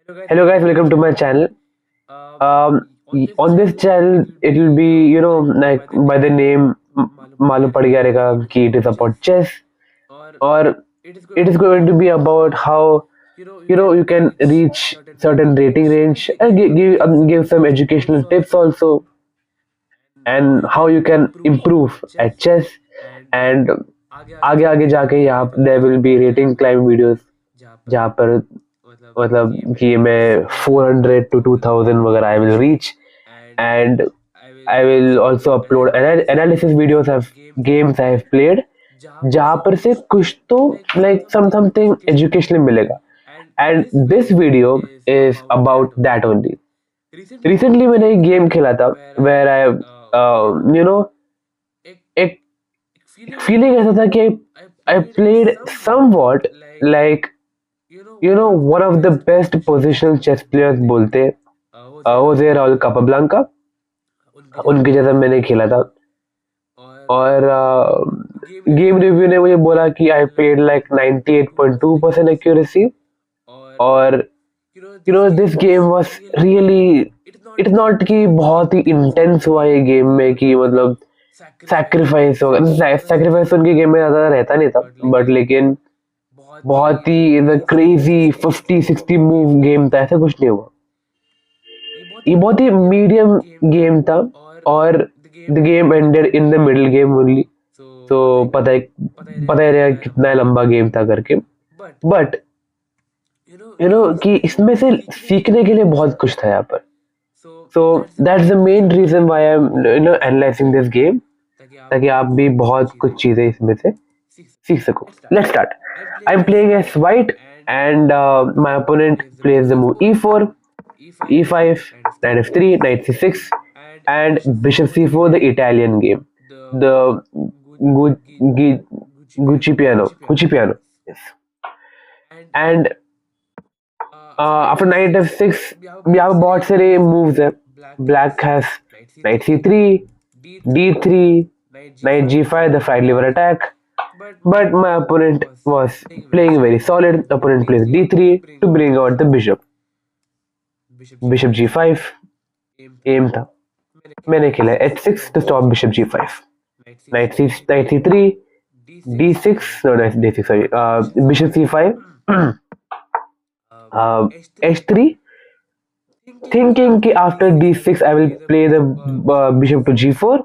Hello guys, welcome to my channel. On this channel, it will be like by the name मालूम पड़ गया रहेगा कि it is about chess, or it is going to be about how you can reach certain rating range and give some educational tips also, and how you can improve at chess. And आगे आगे जाके यहाँ there will be rating climb videos जहाँ पर मतलब कि मैं 400 to 2000 वगैरह I will reach, and I will also upload analysis videos of games I have played जहाँ पर से कुछ तो like something educational मिलेगा. And this video is about that only. Recently मैंने एक गेम खेला था where I एक feeling ऐसा था कि I played somewhat like one of the best positional chess players बोलते Jose Raul Capablanca. उनके जैसा मैंने खेला था. और गेम रिव्यू ने मुझे बोला कि आई प्लेड लाइक 98.2% एक्यूरेसी. और this game was really it not कि बहुत ही इंटेंस हुआ ये गेम में कि मतलब सैक्रिफाइस होगा. सैक्रिफाइस उनके गेम में ज़्यादा रहता नहीं था, बट लेकिन बहुत ही द क्रेजी 50-60 मूव गेम था, ऐसा कुछ नहीं हुआ. ये बहुत ही मीडियम गेम था और the game ended in the middle game only. तो पता ही रहेगा कितना लंबा गेम था करके. बट कि इसमें से सीखने के लिए बहुत कुछ था यहाँ पर. So that's the main reason why I am analysing this game, ताकि आप भी बहुत कुछ चीजें इसमें से सीख सको. Let's start. I am playing as white and my opponent plays the move e4, e5, knight f3, knight c6, and bishop c4, the Italian game, the Gucci piano. Yes. And after knight f6, we have बहुत सारे moves है. Black has knight c3, d3, knight g5, the side lever attack. But my opponent was playing very solid. The opponent plays d3 to bring out the bishop. Bishop g5 aim था. मैंने खेला h6 to stop bishop g5. Knight c3, d6, no, d6, sorry. Bishop c5, h3. Thinking कि after d6 I will play the bishop to g4,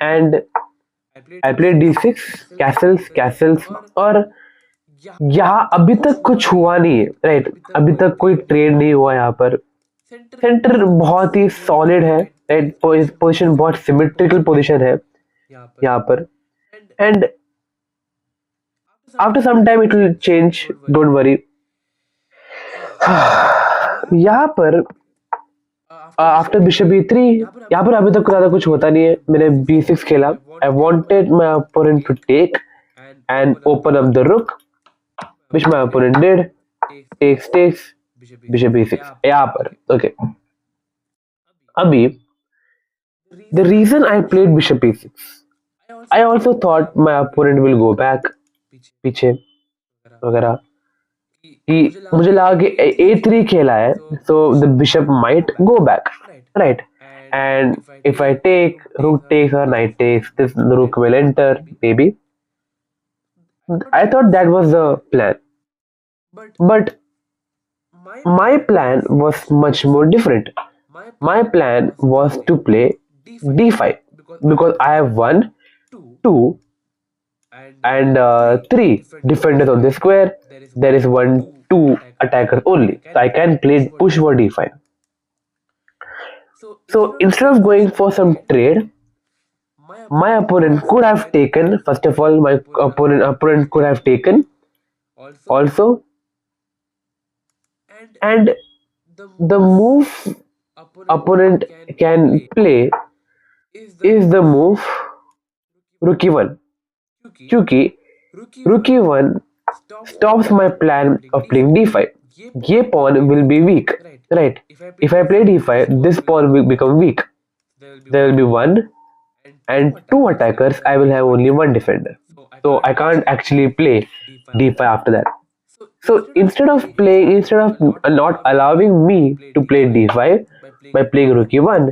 and I played d6, castles. और यहाँ अभी तक कुछ हुआ नहीं है, राइट. अभी तक कोई ट्रेड नहीं हुआ यहाँ पर. सेंटर बहुत ही सॉलिड है, राइट. पोजीशन बहुत सिमेट्रिकल पोजीशन है यहाँ पर. And after some time it will change, don't worry. यहाँ पर आफ्टर बिशप e3, यहाँ पर अभी तक ज़्यादा कुछ होता नहीं है. मैंने b6 खेला. I wanted my opponent to take and open up the rook, which my opponent did. takes bishop e6 यहाँ पर. ओके. अभी the reason I played bishop e6, I also thought my opponent will go back, पीछे वगैरह, कि मुझे लगा कि a3 खेला है, so the bishop might go back, right. And if I take, rook takes or knight takes, this rook will enter maybe. I thought that was the plan. But my plan was much more different. My plan was to play d5 because I have 1, 2, and 3 defenders on the square. There is 1, 2 attackers only, so I can play push for d5. So instead of going for some trade, my opponent could have taken. First of all, my opponent could have taken also. And the move opponent can play is the move rook e1, क्योंकि rook e1 stops my plan of playing d5. ये pawn will be weak, right. If I play d5, this pawn will become weak. There will be 1 and 2 attackers. I will have only 1 defender, so I can't actually play d5 after that. So instead of not allowing me to play d5 by playing rook e1,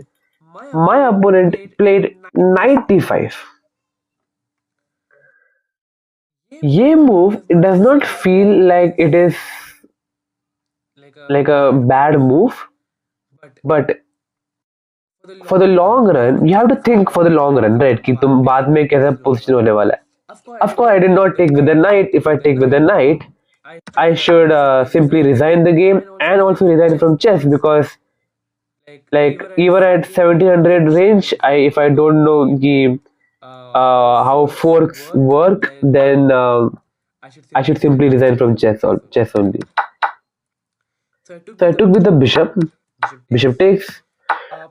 my opponent played knight d5. Ye move, it does not feel like it is like a bad move, but for the long run, you have to think for the long run, right? कि तुम बाद में कैसा position होने वाला है. Of course, I did not take with the knight. If I take with the knight, I should simply resign the game and also resign from chess because, like, even at 1700 range, if I don't know how forks work, then I should simply resign from chess or chess only. So I took with the bishop. Bishop takes.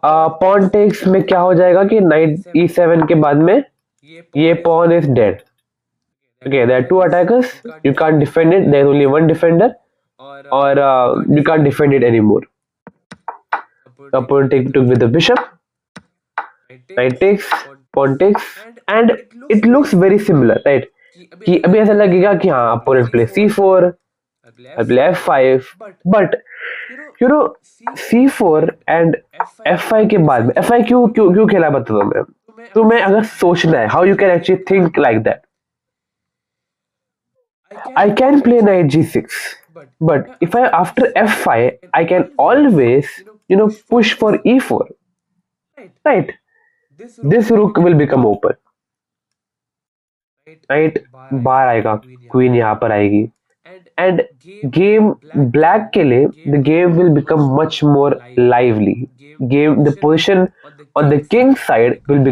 Pawn takes में क्या हो जाएगा कि knight e7 के बाद में ये pawn is dead. Okay, there are two attackers. You can't defend it. There's only one defender, or you can't defend it anymore. The opponent took with the bishop. Knight takes, pawn takes, and it looks very similar, right? कि अभी ऐसा लगेगा कि हाँ opponent play c4, I play f5, but you know c4 and f5 के बाद में f5 क्यों क्यों क्यों खेला बता दो मैं. तुम्हें अगर सोचना है how you can actually think like that. I can play knight g6, but if I after f5, I can always push for e4, right? This rook will become open. Knight बाहर आएगा, queen यहाँ पर आएगी, and game black के लिए the game will become much more lively. The position on the king side will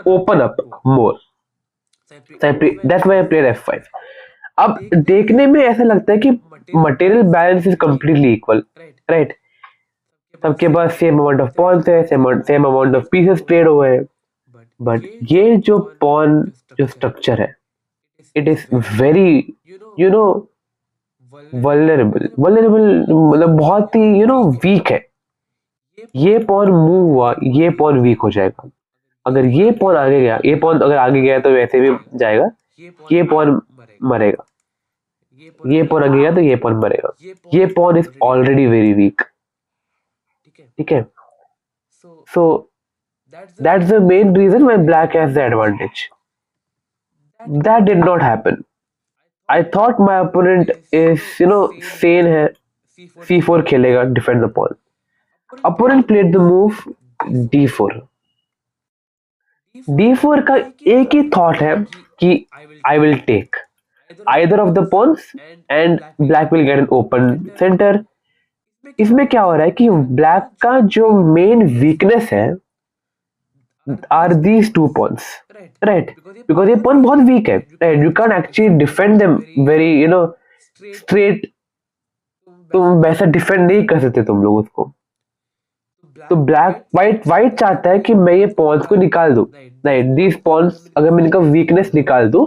open up more. So that's why I played f5. अब देखने में ऐसा लगता है कि material balance is completely equal, right? सबके पास सेम अमाउंट ऑफ पॉन्स है, same amount of pieces played हुए हैं, बट ये जो पॉन जो स्ट्रक्चर है, इट इज वेरी वल्नरेबल मतलब बहुत ही वीक है. ये पॉन मूव हुआ, ये पॉन वीक हो जाएगा. अगर ये पॉन आगे गया, ये पॉन अगर आगे गया तो वैसे भी जाएगा, ये पॉन मरेगा. ये पॉन आगे गया तो ये पॉन मरेगा. ये pawn is already very weak, ठीक है? So that's the main reason why black has the advantage. That did not happen. I thought my opponent is सेन है, c4 खेलेगा, defend the pawn. Opponent played the move d4. d4 का एक ही thought है कि I will take either of the pawns and black will get an open center. इसमें क्या हो रहा है कि ब्लैक का जो मेन वीकनेस है are these two pawns, right? Because ये पॉन बहुत वीक है, right? You can actually defend them very straight. तुम वैसा डिफेंड नहीं कर सकते तुम लोग उसको. तो वाइट चाहता है कि मैं ये पॉन्स को निकाल दूं, राइट? दीज पॉन्स अगर मैं इनका वीकनेस निकाल दूं,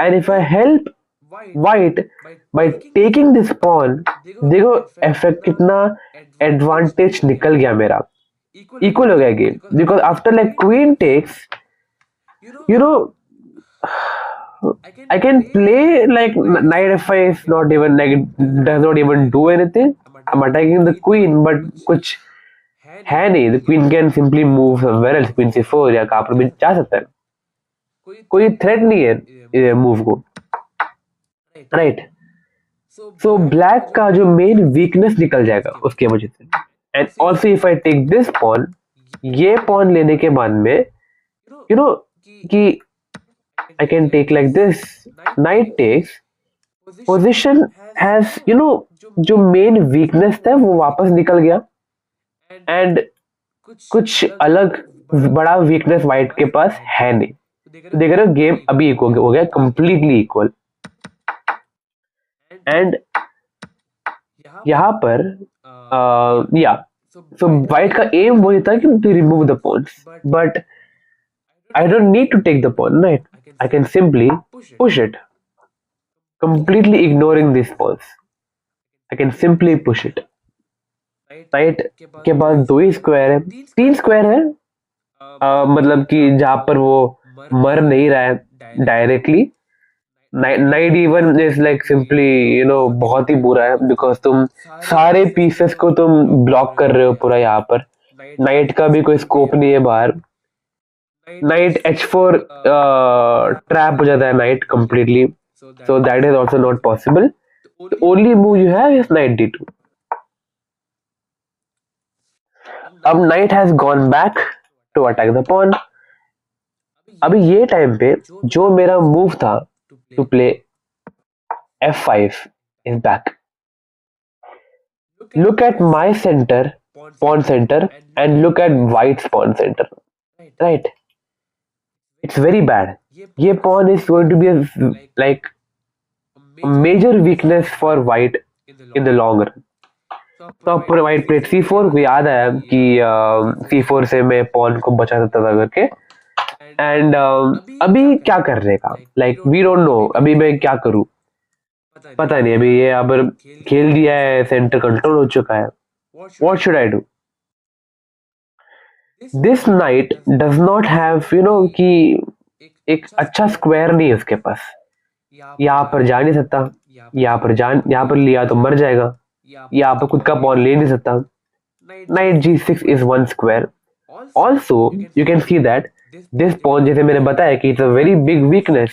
and if I help white by taking this pawn, देखो इफेक्ट कितना एडवांटेज निकल गया मेरा. इक्वल हो गया game. Because after like queen takes, I can play like knight f5 is not even like it does not even do anything. I'm attacking the queen, but कुछ है नहीं. The queen can simply move somewhere else. Queen c4 या कहाँ पर भी जा सकता है. कोई थ्रेट नहीं है मूव को, राइट? सो ब्लैक का जो मेन वीकनेस निकल जाएगा उसके वजह से. And also if I take this pawn, ये पॉन लेने के बाद में कि I can take like this. Knight takes. Position has जो main weakness था वो वापस निकल गया, and कुछ अलग बड़ा weakness white के पास है नहीं. तो देख रहे हो गेम अभी इक्वल हो गया, completely equal. And यहाँ पर so white का aim वही था कि to remove the pawns, but I don't need to take the pawn, right? I can simply push it, completely ignoring these pawns. I can simply push it. Right के बाद दो ही square है, तीन square है, मतलब कि जहां पर वो मर नहीं रहा है directly. Night even is like simply बहुत ही बुरा है, बिकॉज तुम सारे पीसेस को तुम ब्लॉक कर रहे हो पूरा यहाँ पर। नाइट का भी कोई स्कोप नहीं है बाहर। नाइट H4 ट्रैप हो जाता है night completely, so that is also not possible. The only move you have is knight D2. अब knight has gone back to attack the pawn. अभी ये टाइम पे जो मेरा मूव था to play F5 is back. Look at my center, pawn center, and look at white's pawn center. Right? It's very bad. ये pawn is going to be like a major weakness for white in the long run. तो अब पूरे white played C4 को याद आया कि C4 से मैं pawn को बचा सकता था करके। एंड अभी क्या कर रहेगा, लाइक वी डोंट नो अभी मैं क्या करूँ, पता नहीं। अभी ये अब खेल दिया है, सेंटर कंट्रोल हो चुका है। What should I do? This night does not have कि एक अच्छा स्क्वायर नहीं है उसके पास। यहाँ पर जा नहीं सकता, यहाँ पर लिया तो मर जाएगा, यहाँ पर खुद का पॉन ले नहीं सकता। Knight G6 is one square. Also you can see that this pawn, जैसे मैंने बताया कि it's a very big weakness,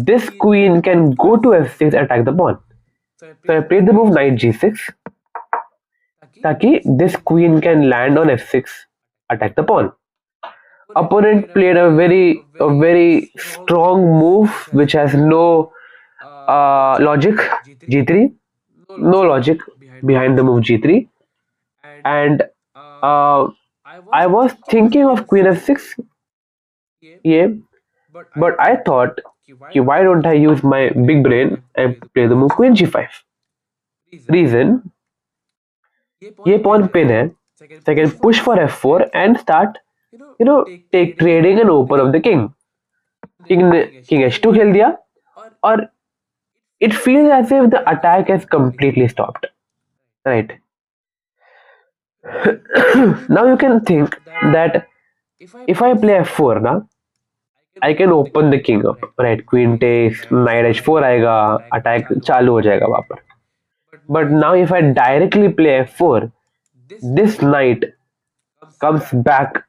this queen can go to F6 attack the pawn. So I played the move knight G6 ताकि this queen can land on F6 attack the pawn. Opponent played a very strong move which has no logic, G3, no logic behind the move G3, and I was thinking of queen F6 yeah, but I thought why don't I use my big brain and play the move queen G5. Reason, ये pawn pin है, so I can push for F4 and start take trading and open of the king. King H2 खेल दिया और it feels as if the attack has completely stopped, right? Now you can think that if I play F4 ना, I can open the king up, right? Queen takes, knight H4 आएगा, attack चालू हो जाएगा वहाँ पर। But now if I directly play F4, this knight comes back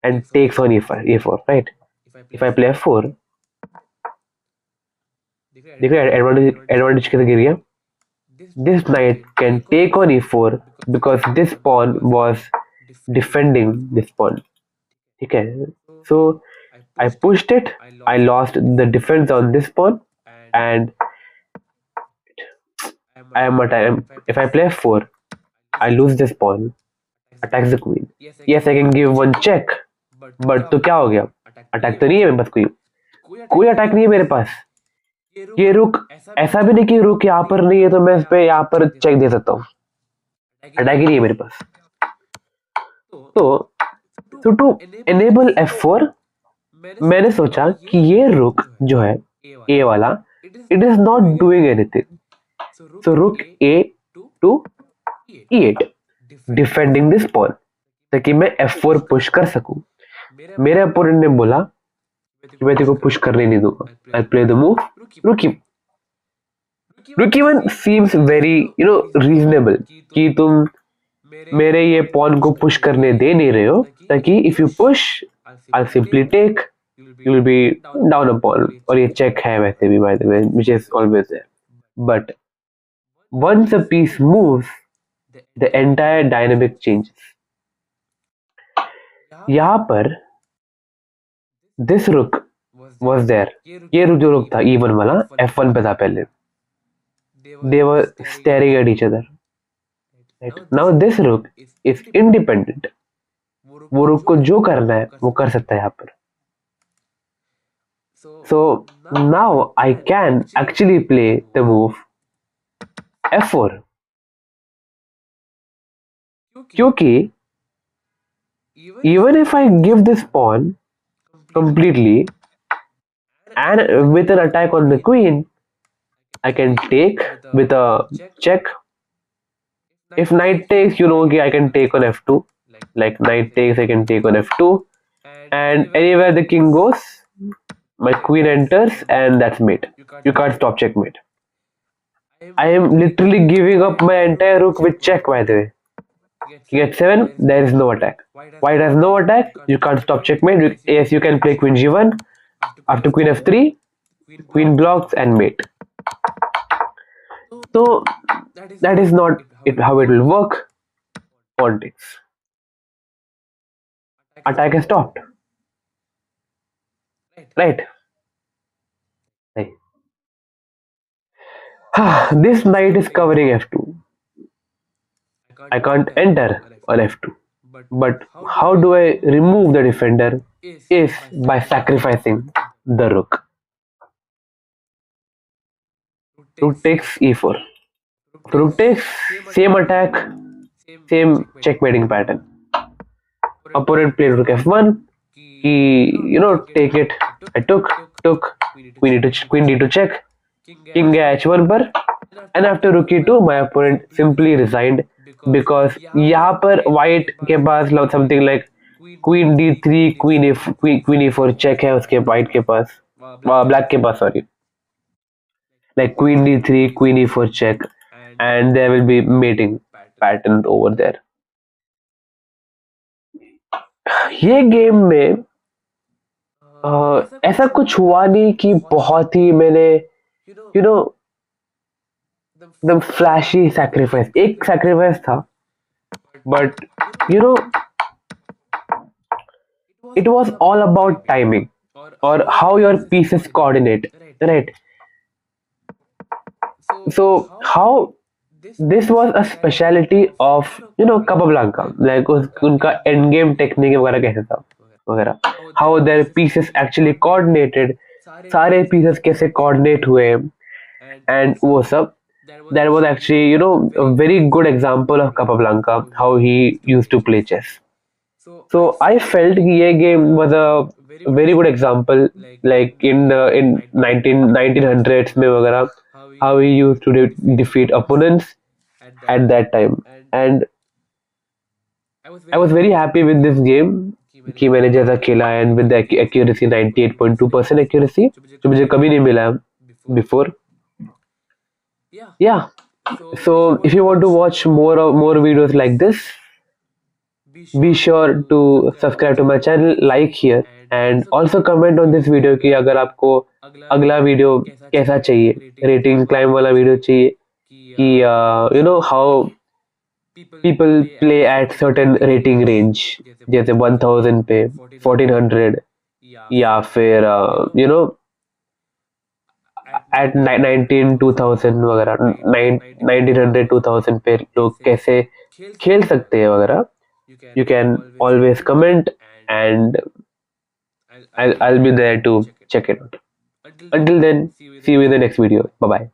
and takes on E4, right? If I play F4, देखो advantage कैसे गिर गया? This knight can take on E4 because this pawn was defending this pawn. ठीक है? So I pushed it, I lost the defense on this pawn, and if I play F4, I lose this pawn, attacks the queen. Yes, I can give one check, but तो क्या हो गया? Attack तो नहीं है मेरे पास, कोई attack नहीं है मेरे पास। ये रुक, ऐसा भी नहीं कि रुक यहाँ पर नहीं है तो मैं इस पे यहाँ पर चेक दे सकता हूँ, अटैक ही नहीं है मेरे पास। तो टू एनेबल F4 मैंने सोचा कि ये रुक जो है ए वाला, it is not doing anything, so rook A to E8 defending this pawn, ताकि मैं F4 पुश कर सकूं। मेरे अपोनेंट ने बोला कि मैं तेरे को पुश करने नहीं दूंगा, आई प्ले द मूव रुक E1 सीम्स वेरी रीजनेबल कि तुम मेरे ये पॉन को पुश करने दे नहीं रहे हो, ताकि if you push I'll simply take, you will be down a pawn, और ये check है वैसे भी by the way, which is always there. But once a piece moves, the entire dynamic changes. यहाँ पर this rook was there, ये जो rook था E1 वाला F1 पे था पहले, they were staring at each other. Right? Now this rook is independent. वो रुक को जो करना है वो कर सकता है यहाँ पर। So now I can actually play the move F4, क्योंकि even if I give this pawn completely and with an attack on the queen, I can take with a check. If knight takes, I can take on F2. Like knight takes, I can take on F2, and anywhere the king goes, My queen enters, and that's mate. You can't stop checkmate. I am literally giving up my entire rook with check, by the way. King h7, there is no attack. White has no attack, you can't stop checkmate. Yes, you can play queen g1. After queen f3, queen blocks and mate. So that is not how it will work. Politics. Attack has stopped. Right. Right. This knight is covering f2. I can't enter on f2. But how do I remove the defender? Is by sacrificing the rook. Rook takes e4. Rook takes, same attack, same checkmating pattern. Opponent played rook f1. He, take it. I took. Queen d2 check. King h1 पर. And after rook e2, my opponent simply resigned because यहाँ पर white के पास something like queen d3, queen e4 check है उसके white के पास, black के पास sorry, like queen d3, queen e4 check, and there will be mating pattern over there. ये game में ऐसा कुछ हुआ नहीं कि बहुत ही मैंने एकदम फ्लैशी सैक्रिफाइस, एक सैक्रिफाइस था, but it was all about timing or how your pieces coordinate, right? So how this was a speciality of Capablanca, like उनका end game technique वगैरह कैसे था वगैरह, how their pieces actually coordinated, सारे pieces कैसे coordinate हुए, and वो सब, that was actually a very good example of Capablanca, how he used to play chess. So I felt ये game was a very good example, like in 1900s में वगैरह, how he used to defeat opponents at that time. And I was very happy with this game कि मैंने जैसा खेला, and with the accuracy 98.2% accuracy, जो मुझे कभी नहीं मिला before. Yeah. So if you want to watch more videos like this, be sure to subscribe to my channel, like here, and also comment on this video कि अगर आपको अगला video कैसा चाहिए, रेटिंग क्लाइम वाला वीडियो चाहिए कि how people play at certain rating range, जैसे 1000 पे, 1400, या फिर at 2000 वगैरह, 1900 2000 पे लोग कैसे खेल सकते हैं वगैरह. You can always comment, and I'll be there to check it out. Until then, see you in the next video. Bye bye.